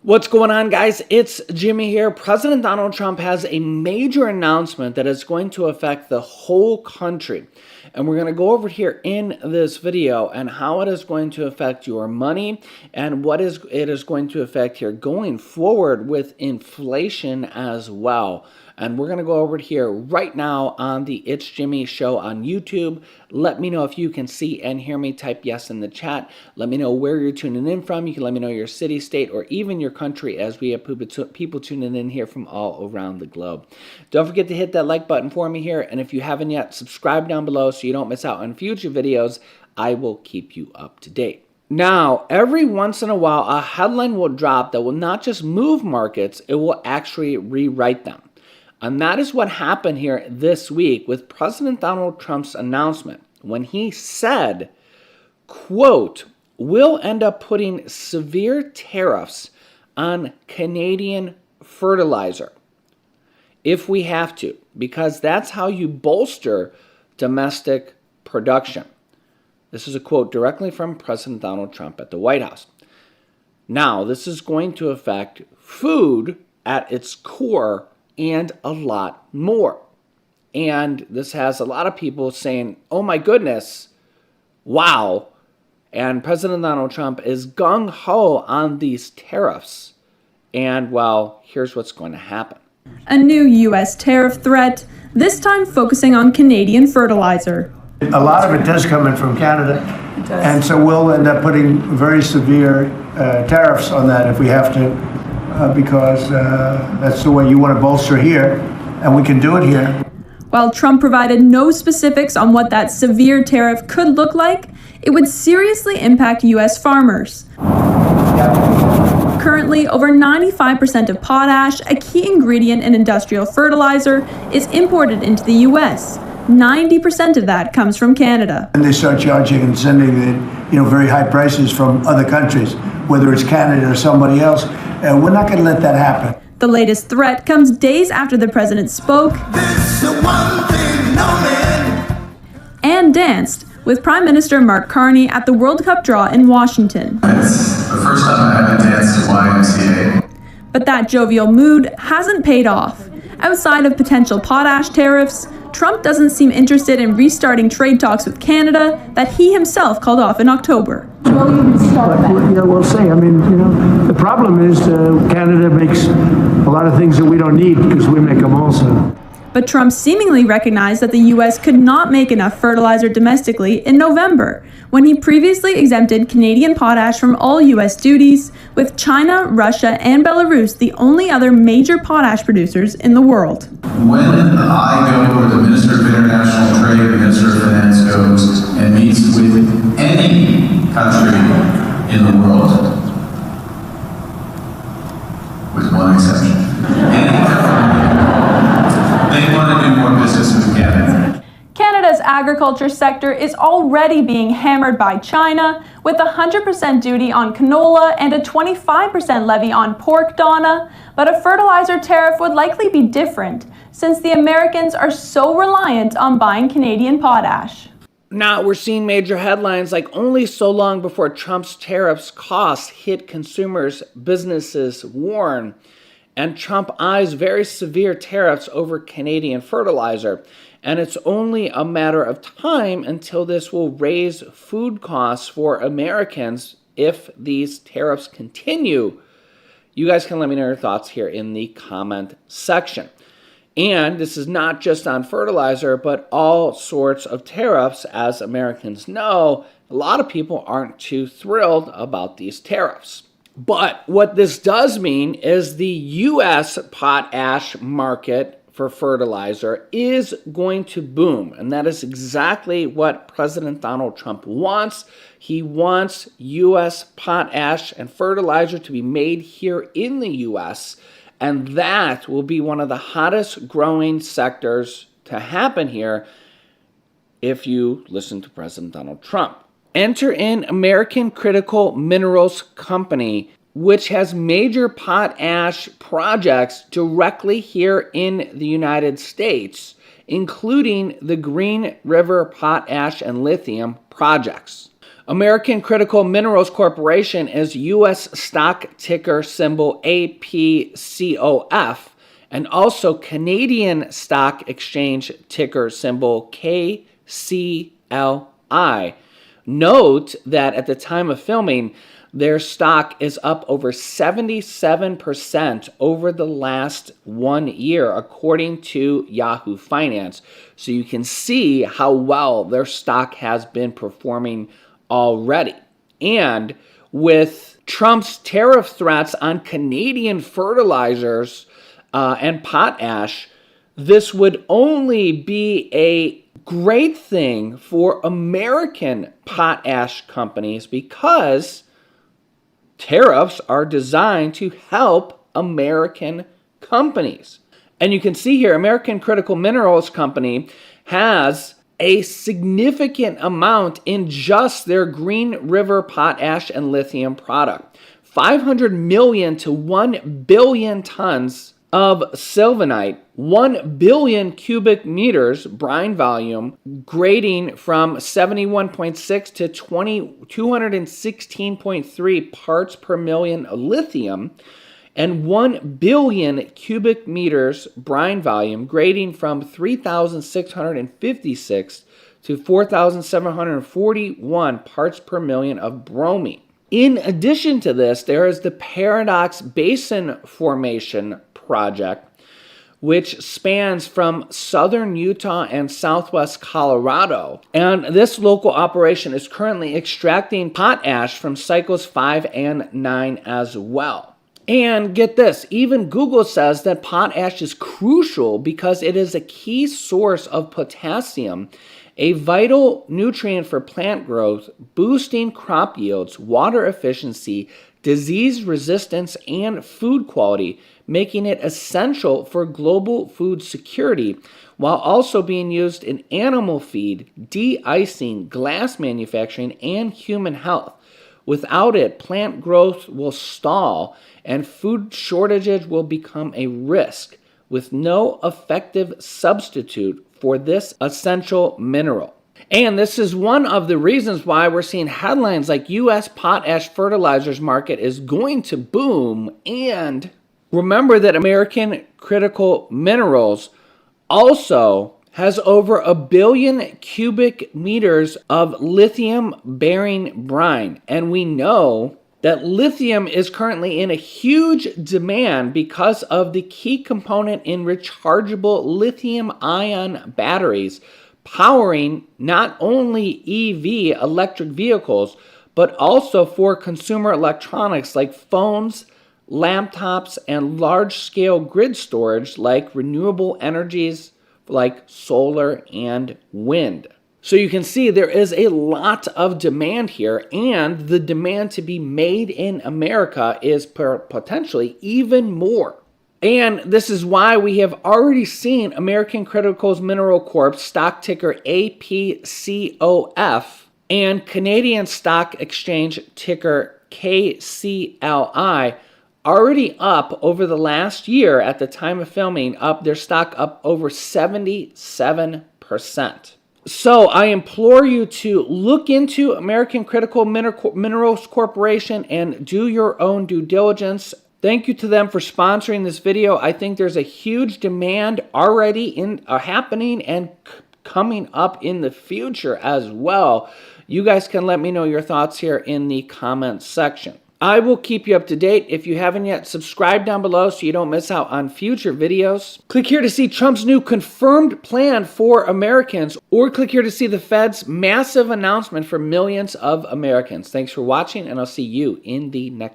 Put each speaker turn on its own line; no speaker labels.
What's going on, guys? It's Jimmy here. President Donald Trump has a major announcement that is going to affect the whole country. And we're going to go over here in this video and how it is going to affect your money and what it is going to affect here going forward with inflation as well. And we're going to go over here right now on the It's Jimmy show on YouTube. Let me know if you can see and hear me. Type yes in the chat. Let me know where you're tuning in from. You can let me know your city, state, or even your country, as we have people tuning in here from all around the globe. Don't forget to hit that like button for me here. And if you haven't yet, subscribe down below so you don't miss out on future videos. I will keep you up to date. Now, every once in a while, a headline will drop that will not just move markets, it will actually rewrite them. And that is what happened here this week with President Donald Trump's announcement when he said, quote, "We'll end up putting severe tariffs on Canadian fertilizer if we have to, because that's how you bolster domestic production." This is a quote directly from President Donald Trump at the White House. Now, this is going to affect food at its core and a lot more. And this has a lot of people saying, oh my goodness, wow. And President Donald Trump is gung-ho on these tariffs. And well, here's what's going to happen.
A new U.S. tariff threat, this time focusing on Canadian fertilizer.
A lot of it does come in from Canada, and so we'll end up putting very severe tariffs on that if we have to, because that's the way you want to bolster here, and we can do it here.
While Trump provided no specifics on what that severe tariff could look like, it would seriously impact U.S. farmers. Currently, over 95% of potash, a key ingredient in industrial fertilizer, is imported into the U.S. 90% of that comes from Canada.
And they start charging and sending in, very high prices from other countries, whether it's Canada or somebody else. We're not going to let that happen.
The latest threat comes days after the president spoke and danced with Prime Minister Mark Carney at the World Cup draw in Washington.
It's the first time I haven't danced at YMCA.
But that jovial mood hasn't paid off. Outside of potential potash tariffs, Trump doesn't seem interested in restarting trade talks with Canada that he himself called off in October.
We'll see. The problem is Canada makes a lot of things that we don't need because we make them also.
But Trump seemingly recognized that the U.S. could not make enough fertilizer domestically in November, when he previously exempted Canadian potash from all U.S. duties, with China, Russia, and Belarus the only other major potash producers in the world.
When I go, or the Minister of International Trade, the Minister of Finance goes and meets with any country in the world, with one exception, they want to do more business with Canada.
Canada's agriculture sector is already being hammered by China, with a 100% duty on canola and a 25% levy on pork donna, but a fertilizer tariff would likely be different, since the Americans are so reliant on buying Canadian potash.
Now, we're seeing major headlines like only so long before Trump's tariffs costs hit consumers, businesses warn. And Trump eyes very severe tariffs over Canadian fertilizer. And it's only a matter of time until this will raise food costs for Americans if these tariffs continue. You guys can let me know your thoughts here in the comment section. And this is not just on fertilizer, but all sorts of tariffs. As Americans know, a lot of people aren't too thrilled about these tariffs. But what this does mean is the U.S. potash market for fertilizer is going to boom. And that is exactly what President Donald Trump wants. He wants U.S. potash and fertilizer to be made here in the U.S. And that will be one of the hottest growing sectors to happen here if you listen to President Donald Trump. Enter in American Critical Minerals Company, which has major potash projects directly here in the United States, including the Green River potash and lithium projects. American Critical Minerals Corporation is U.S. stock ticker symbol APCOF, and also Canadian Stock Exchange ticker symbol KCLI. Note that at the time of filming, their stock is up over 77% over the last 1 year, according to Yahoo Finance. So you can see how well their stock has been performing already. And with Trump's tariff threats on Canadian fertilizers and potash, this would only be a great thing for American potash companies because tariffs are designed to help American companies. And you can see here, American Critical Minerals Company has a significant amount in just their Green River potash and lithium product. 500 million to 1 billion tons of sylvanite, 1 billion cubic meters brine volume, grading from 71.6 to 216.3 parts per million lithium, and 1 billion cubic meters brine volume, grading from 3,656 to 4,741 parts per million of bromine. In addition to this, there is the Paradox Basin Formation project, which spans from southern Utah and southwest Colorado. And this local operation is currently extracting potash from cycles 5 and 9 as well. And get this, even Google says that potash is crucial because it is a key source of potassium, a vital nutrient for plant growth, boosting crop yields, water efficiency, disease resistance, and food quality, making it essential for global food security, while also being used in animal feed, de-icing, glass manufacturing, and human health. Without it, plant growth will stall and food shortages will become a risk, with no effective substitute for this essential mineral. And this is one of the reasons why we're seeing headlines like U.S. potash fertilizers market is going to boom. And remember that American Critical Minerals also has over 1 billion cubic meters of lithium-bearing brine. And we know that lithium is currently in a huge demand because of the key component in rechargeable lithium-ion batteries, powering not only EV electric vehicles, but also for consumer electronics like phones, laptops, and large-scale grid storage like renewable energies like solar and wind. So you can see there is a lot of demand here, and the demand to be made in America is potentially even more. And this is why we have already seen American Critical Minerals Corp, stock ticker APCOF, and Canadian Stock Exchange ticker KCLI already up over the last year at the time of filming, up their stock up over 77%. So I implore you to look into American Critical Minerals Corporation and do your own due diligence. Thank you to them for sponsoring this video. I think there's a huge demand already happening and coming up in the future as well. You guys can let me know your thoughts here in the comments section. I will keep you up to date. If you haven't yet, subscribe down below so you don't miss out on future videos. Click here to see Trump's new confirmed plan for Americans, or click here to see the Fed's massive announcement for millions of Americans. Thanks for watching, and I'll see you in the next